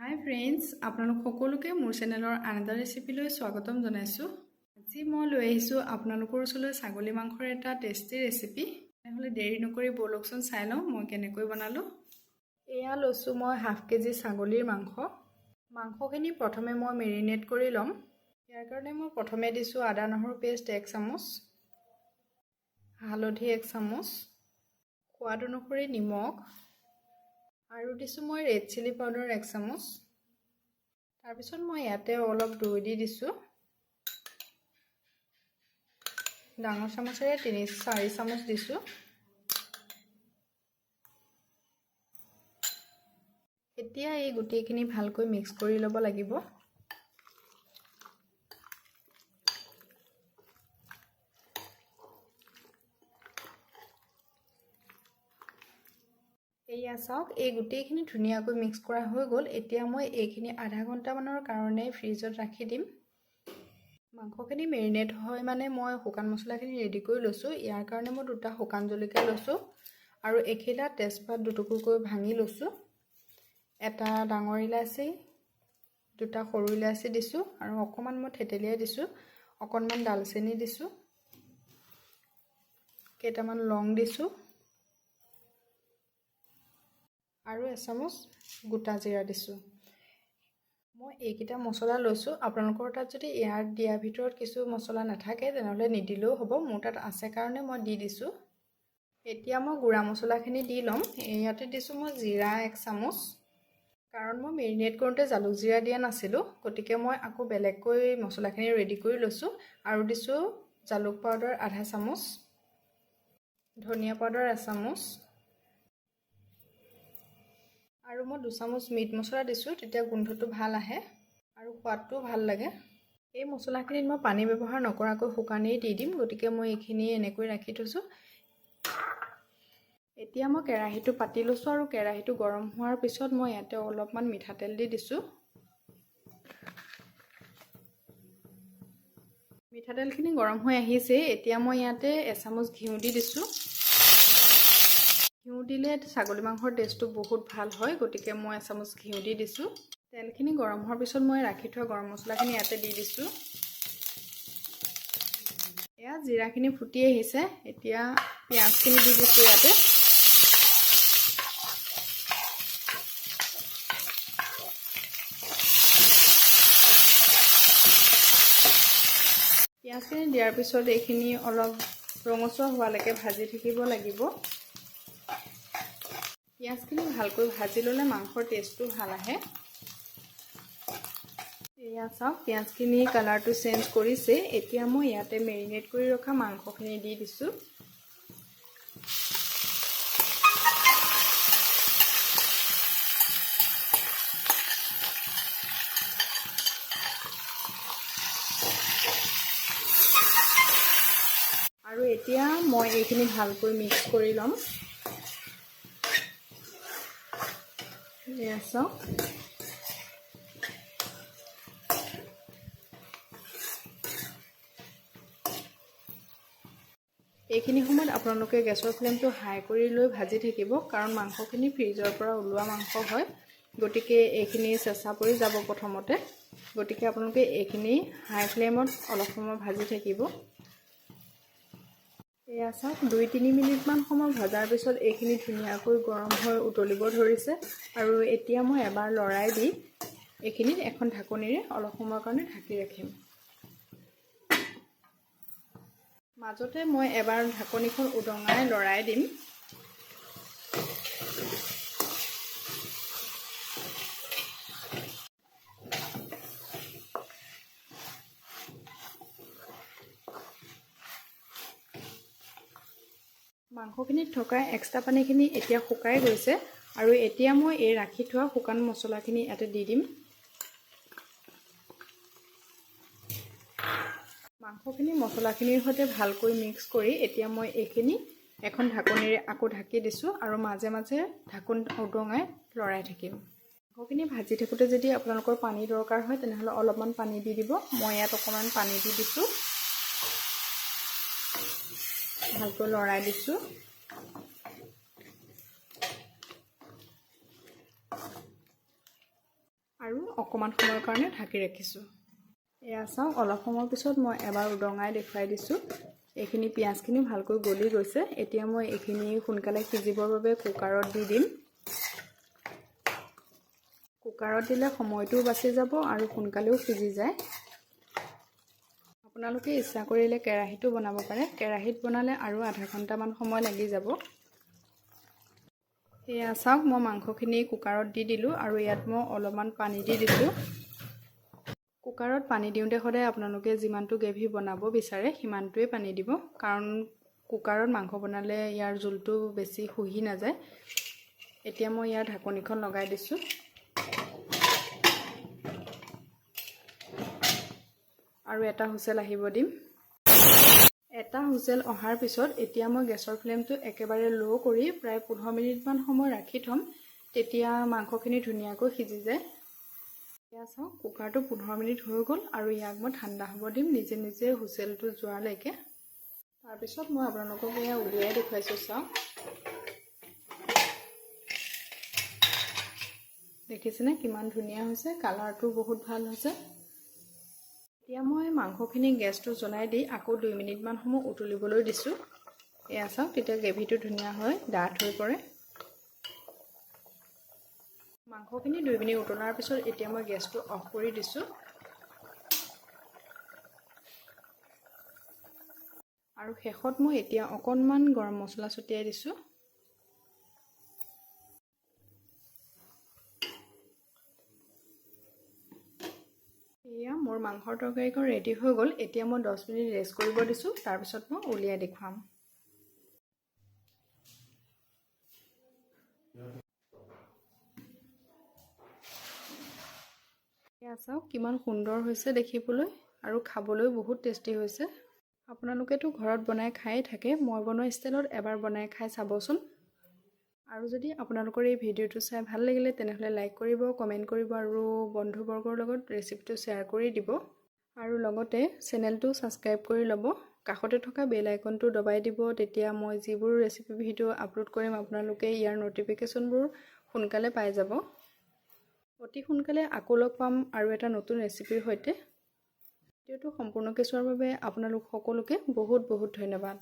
হাই friends, আপোনালোক সকলোকে মোৰ চেনেলৰ আন এটা ৰেচিপিলৈ স্বাগতম জনাইছোঁ। আজি মই লৈ আহিছোঁ আপোনালোকৰ ওচৰলৈ ছাগলী মাংসৰ এটা টেষ্টি ৰেচিপি। তেনেহ'লে দেৰি নকৰি ব'লকচোন চাই লওঁ মই কেনেকৈ বনালোঁ। এয়া লৈছোঁ মই হাফ কেজি ছাগলীৰ মাংস। মাংসখিনি প্ৰথমে মই মেৰিনেট কৰি ল'ম। ইয়াৰ কাৰণে মই প্ৰথমে দিছোঁ আদা নহৰু পেষ্ট 1 চামুচ, হালধি 1 চামুচ, সোৱাদ অনুসৰি নিমখ, আৰু দিছোঁ মই ৰেড চিলি পাউডাৰ 1 চামুচ। তাৰপিছত মই ইয়াতে অলপ দৈ দি দিছোঁ। ডাঙৰ চামুচেৰে 3-4 চামুচ দিছোঁ। এতিয়া এই গোটেইখিনি ভালকৈ মিক্স কৰি ল'ব লাগিব। এয়া চাওক, এই গোটেইখিনি ধুনীয়াকৈ মিক্স কৰা হৈ গ'ল। এতিয়া মই এইখিনি আধা ঘণ্টামানৰ কাৰণে ফ্ৰিজত ৰাখি দিম। মাংসখিনি মেৰিনেট হয় মানে মই শুকান মছলাখিনি ৰেডি কৰি লৈছোঁ। ইয়াৰ কাৰণে মই 2টা শুকান জলকীয়া লৈছোঁ আৰু এখিলা তেজপাত দুটুকুৰকৈ ভাঙি লৈছোঁ। এটা ডাঙৰ ইলাচি, 2টা সৰু ইলাচি দিছোঁ আৰু অকণমান মই থেতেলিয়াই দিছোঁ। অকণমান ডালচেনি দিছোঁ, কেইটামান লং দিছোঁ আৰু 1 চামুচ গোটা জিৰা দিছোঁ। মই এইকেইটা মছলা লৈছোঁ। আপোনালোকৰ তাত যদি ইয়াৰ দিয়াৰ ভিতৰত কিছু মছলা নাথাকে তেনেহ'লে নিদিলেও হ'ব। মোৰ তাত আছে কাৰণে মই দি দিছোঁ। এতিয়া মই গুড়া মছলাখিনি দি ল'ম। ইয়াতে দিছোঁ মই জিৰা 1 চামুচ, কাৰণ মই মেৰিনেট কৰোঁতে জালুক জিৰা দিয়া নাছিলোঁ, গতিকে মই আকৌ বেলেগকৈ মছলাখিনি ৰেডি কৰি লৈছোঁ। আৰু দিছোঁ জালুক পাউডাৰ আধা চামুচ, ধনিয়া পাউডাৰ 1 চামুচ, আৰু মই 2 চামুচ মিট মছলা দিছোঁ। তেতিয়া গোন্ধটো ভাল আহে আৰু সোৱাদটোও ভাল লাগে। এই মছলাখিনিত মই পানী ব্যৱহাৰ নকৰাকৈ শুকানেই দি দিম, গতিকে মই এইখিনি এনেকৈ ৰাখি থৈছোঁ। এতিয়া মই কেৰাহীটো পাতি লৈছোঁ আৰু কেৰাহীটো গৰম হোৱাৰ পিছত মই ইয়াতে অলপমান মিঠাতেল দি দিছোঁ। মিঠাতেলখিনি গৰম হৈ আহিছে। এতিয়া মই ইয়াতে 1 চামুচ ঘিউ দি দিছোঁ। ঘিউ দিলে ছাগলী মাংসৰ টেষ্টটো বহুত ভাল হয়, গতিকে মই 1 চামুচ ঘিউ দি দিছোঁ। তেলখিনি গৰম হোৱাৰ পিছত মই ৰাখি থোৱা গৰম মছলাখিনি ইয়াতে দি দিছোঁ। এয়া জিৰাখিনি ফুটি আহিছে। এতিয়া পিঁয়াজখিনি দি দিছোঁ ইয়াতে। পিঁয়াজখিনি দিয়াৰ পিছত এইখিনি অলপ ৰঙচুৱা হোৱালৈকে ভাজি থাকিব লাগিব। পিঁয়াজখিনি ভালকৈ ভাজি ল'লে মাংসৰ টেষ্টটো ভাল আহে। এয়া চাওক, পিঁয়াজখিনি কালাৰটো চেঞ্জ কৰিছে। এতিয়া মই ইয়াতে মেৰিনেট কৰি ৰখা মাংসখিনি দি দিছোঁ। আৰু এতিয়া মই এইখিনি ভালকৈ মিক্স কৰি ল'ম। এয়া চাওক, এইখিনি সময়ত আপোনালোকে গেছৰ ফ্লেমটো হাই কৰি লৈ ভাজি থাকিব, কাৰণ মাংসখিনি ফ্ৰিজৰ পৰা ওলোৱা মাংস হয়, গতিকে এইখিনি চেঁচা পৰি যাব প্ৰথমতে। গতিকে আপোনালোকে এইখিনি হাই ফ্লেমত অলপ সময় ভাজি থাকিব। এয়া চাওক, 2-3 মিনিটমান সময় ভজাৰ পিছত এইখিনি ধুনীয়াকৈ গৰম হৈ উতলিব ধৰিছে। আৰু এতিয়া মই এবাৰ লৰাই দি এইখিনিত এখন ঢাকনিৰে অলপ সময়ৰ কাৰণে ঢাকি ৰাখিম। মাজতে মই এবাৰ ঢাকনিখন উদঙাই লৰাই দিম। মাংসখিনিত থকা এক্সট্ৰা পানীখিনি এতিয়া শুকাই গৈছে। আৰু এতিয়া মই এই ৰাখি থোৱা শুকান মছলাখিনি ইয়াতে দি দিম। মাংসখিনি মছলাখিনিৰ সৈতে ভালকৈ মিক্স কৰি এতিয়া মই এইখিনি এখন ঢাকনিৰে আকৌ ঢাকি দিছোঁ আৰু মাজে মাজে ঢাকোন উদঙাই লৰাই থাকিম। মাংসখিনি ভাজি থাকোঁতে যদি আপোনালোকৰ পানী দৰকাৰ হয় তেনেহ'লে অলপমান পানী দি দিব। মই ইয়াত অকণমান পানী দি দিছোঁ। ভালকৈ লৰাই দিছোঁ। আৰু অকণমান সময়ৰ কাৰণে ঢাকি ৰাখিছোঁ। এয়া চাওক, অলপ সময়ৰ পিছত মই এবাৰ উদঙাই দেখুৱাই দিছোঁ। এইখিনি পিঁয়াজখিনি ভালকৈ গলি গৈছে। এতিয়া মই এইখিনি সোনকালে সিজিবৰ বাবে কুকাৰত দি দিম। কুকাৰত দিলে সময়টোও বাচি যাব আৰু সোনকালেও সিজি যায়। আপোনালোকে ইচ্ছা কৰিলে কেৰাহীটো বনাব পাৰে। কেৰাহীত বনালে আৰু আধা ঘণ্টামান সময় লাগি যাব। এয়া চাওক, মই মাংসখিনি কুকাৰত দি দিলোঁ আৰু ইয়াত মই অলপমান পানী দি দিছোঁ। কুকাৰত পানী দিওঁতে সদায় আপোনালোকে যিমানটো গ্ৰেভি বনাব বিচাৰে সিমানটোৱে পানী দিব, কাৰণ কুকাৰত মাংস বনালে ইয়াৰ জোলটো বেছি শুহি নাযায়। এতিয়া মই ইয়াৰ ঢাকনিখন লগাই দিছোঁ। আৰু এটা হুইচেল আহিব দিম। এটা হুইচেল অহাৰ পিছত এতিয়া মই গেছৰ ফ্লেমটো একেবাৰে ল' কৰি প্ৰায় 15 মিনিটমান সময় ৰাখি থ'ম। তেতিয়া মাংসখিনি ধুনীয়াকৈ সিজি যায়। এতিয়া চাওক, কুকাৰটো 15 মিনিট হৈ গ'ল আৰু ইয়াক মই ঠাণ্ডা হ'ব দিম নিজে নিজে হুইচেলটো যোৱালৈকে। তাৰপিছত মই আপোনালোকক এয়া উলিয়াই দেখুৱাইছোঁ। চাওক, দেখিছেনে কিমান ধুনীয়া হৈছে, কালাৰটো বহুত ভাল হৈছে। এতিয়া মই মাংসখিনি গেছটো জ্বলাই দি আকৌ 2 মিনিটমান সময় উতলিবলৈ দিছোঁ। এয়া চাওক, তেতিয়া গ্ৰেভিটো ধুনীয়া হয়, ডাঠ হৈ পৰে। মাংসখিনি 2 মিনিট উতলাৰ পিছত এতিয়া মই গেছটো অফ কৰি দিছোঁ। আৰু শেষত মই এতিয়া অকণমান গৰম মছলা ছটিয়াই দিছোঁ। এয়া মোৰ মাংসৰ তৰকাৰীখন ৰেডি হৈ গ'ল। এতিয়া মই 10 মিনিট ৰেষ্ট কৰিব দিছোঁ। তাৰপিছত মই উলিয়াই দেখুৱাম। এয়া চাওক, কিমান সুন্দৰ হৈছে দেখিবলৈ আৰু খাবলৈও বহুত টেষ্টি হৈছে। আপোনালোকেতো ঘৰত বনাই খায়ে থাকে। মই বনোৱা ষ্টাইলত এবাৰ বনাই খাই চাবচোন। আৰু যদি আপোনালোকৰ এই ভিডিঅ'টো চাই ভাল লাগিলে তেনেহ'লে লাইক কৰিব, কমেণ্ট কৰিব আৰু বন্ধুবৰ্গৰ লগত ৰেচিপিটো শ্বেয়াৰ কৰি দিব। আৰু লগতে চেনেলটো ছাবস্ক্ৰাইব কৰি ল'ব। কাষতে থকা বেল আইকনটো দবাই দিব। তেতিয়া মই যিবোৰ ৰেচিপি ভিডিঅ' আপলোড কৰিম আপোনালোকে ইয়াৰ ন'টিফিকেশ্যনবোৰ সোনকালে পাই যাব। অতি সোনকালে আকৌ লগ পাম আৰু এটা নতুন ৰেচিপিৰ সৈতে। ভিডিঅ'টো সম্পূৰ্ণকৈ চোৱাৰ বাবে আপোনালোক সকলোকে বহুত বহুত ধন্যবাদ।